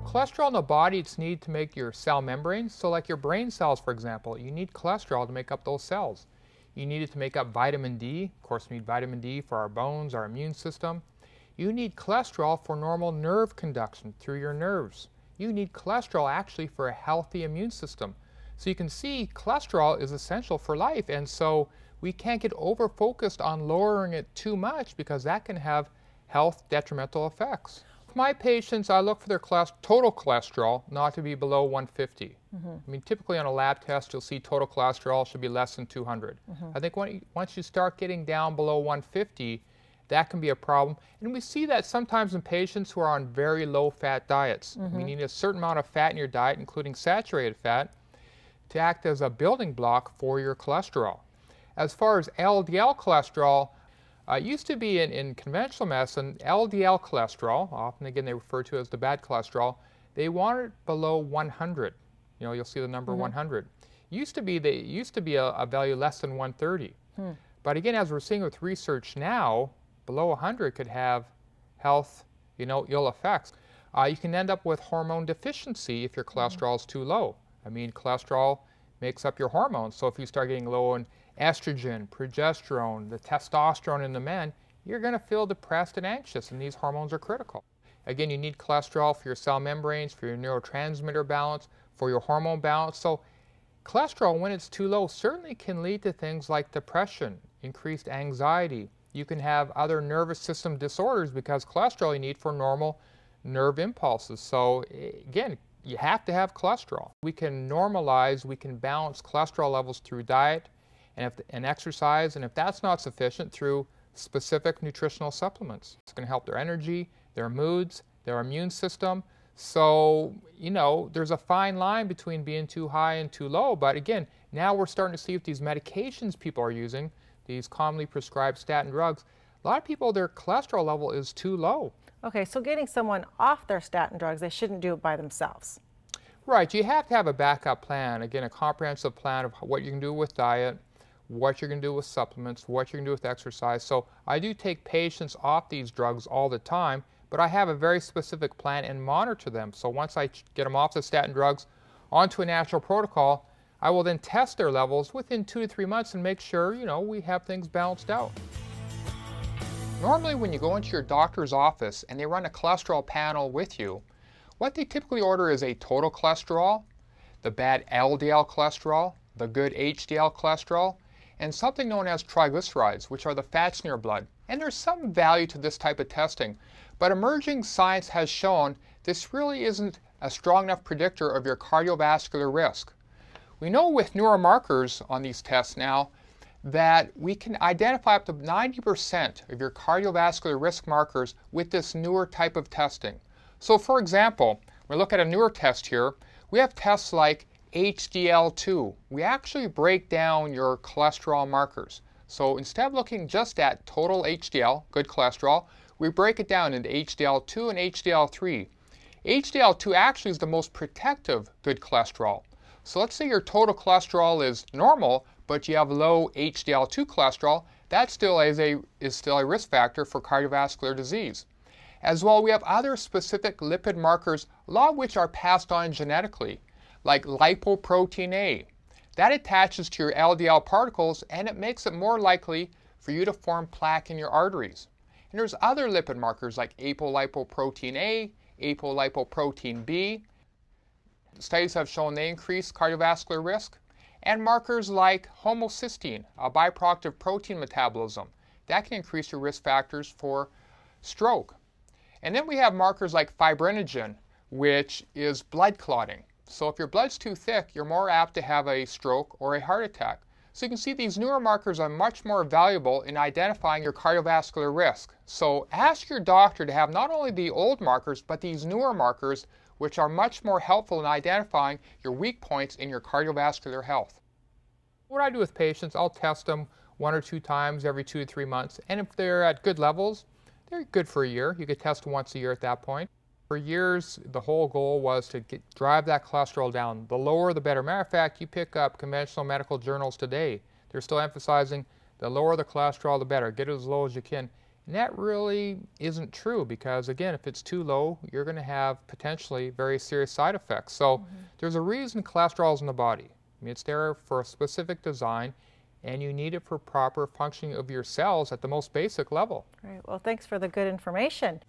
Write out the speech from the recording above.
Cholesterol in the body, it's needed to make your cell membranes. So like your brain cells, for example, you need cholesterol to make up those cells. You need it to make up vitamin D. Of course, we need vitamin D for our bones, our immune system. You need cholesterol for normal nerve conduction through your nerves. You need cholesterol actually for a healthy immune system. So you can see cholesterol is essential for life, and so we can't get over-focused on lowering it too much because that can have health detrimental effects. With my patients, I look for their total cholesterol not to be below 150. I mean, typically on a lab test, you'll see total cholesterol should be less than 200. I think once you start getting down below 150, that can be a problem. And we see that sometimes in patients who are on very low-fat diets. Meaning a certain amount of fat in your diet, including saturated fat, to act as a building block for your cholesterol. As far as LDL cholesterol, it used to be in conventional medicine, LDL cholesterol, often again they refer to as the bad cholesterol, they want it below 100. You know, you'll see the number 100. Used to be a value less than 130. But again, as we're seeing with research now, below 100 could have health, ill effects. You can end up with hormone deficiency if your cholesterol is too low. I mean, cholesterol makes up your hormones, so if you start getting low in estrogen, progesterone, the testosterone in the men, you're going to feel depressed and anxious, and these hormones are critical. Again, you need cholesterol for your cell membranes, for your neurotransmitter balance, for your hormone balance. So cholesterol, when it's too low, certainly can lead to things like depression, increased anxiety. You can have other nervous system disorders because cholesterol you need for normal nerve impulses. So again, you have to have cholesterol. We can normalize, we can balance cholesterol levels through diet and exercise, and if that's not sufficient, through specific nutritional supplements. It's going to help their energy, their moods, their immune system. So, there's a fine line between being too high and too low, but again, now we're starting to see if these medications people are using, these commonly prescribed statin drugs, a lot of people, their cholesterol level is too low. Okay, so getting someone off their statin drugs, they shouldn't do it by themselves. Right, you have to have a backup plan, again, a comprehensive plan of what you can do with diet, what you're going to do with supplements, what you're going to do with exercise. So I do take patients off these drugs all the time, but I have a very specific plan and monitor them. So once I get them off the statin drugs onto a natural protocol, I will then test their levels within 2 to 3 months and make sure, we have things balanced out. Normally when you go into your doctor's office and they run a cholesterol panel with you, what they typically order is a total cholesterol, the bad LDL cholesterol, the good HDL cholesterol, and something known as triglycerides, which are the fats in your blood. And there's some value to this type of testing, but emerging science has shown this really isn't a strong enough predictor of your cardiovascular risk. We know with neuromarkers on these tests now that we can identify up to 90% of your cardiovascular risk markers with this newer type of testing. So for example, we look at a newer test here, we have tests like HDL2. We actually break down your cholesterol markers. So instead of looking just at total HDL, good cholesterol, we break it down into HDL2 and HDL3. HDL2 actually is the most protective good cholesterol. So let's say your total cholesterol is normal, but you have low HDL2 cholesterol, that still is a risk factor for cardiovascular disease. As well, we have other specific lipid markers, a lot of which are passed on genetically, like lipoprotein A. That attaches to your LDL particles and it makes it more likely for you to form plaque in your arteries. And there's other lipid markers like apolipoprotein A, apolipoprotein B. Studies have shown they increase cardiovascular risk. And markers like homocysteine, a byproduct of protein metabolism. That can increase your risk factors for stroke. And then we have markers like fibrinogen, which is blood clotting. So if your blood's too thick, you're more apt to have a stroke or a heart attack. So you can see these newer markers are much more valuable in identifying your cardiovascular risk. So ask your doctor to have not only the old markers, but these newer markers, which are much more helpful in identifying your weak points in your cardiovascular health. What I do with patients, I'll test them 1 or 2 times every 2 to 3 months. And if they're at good levels, they're good for a year. You could test once a year at that point. For years, the whole goal was to drive that cholesterol down. The lower, the better. Matter of fact, you pick up conventional medical journals today, they're still emphasizing the lower the cholesterol, the better. Get it as low as you can. And that really isn't true because, again, if it's too low, you're going to have potentially very serious side effects. So there's a reason cholesterol is in the body. I mean, it's there for a specific design, and you need it for proper functioning of your cells at the most basic level. Great. Well, thanks for the good information.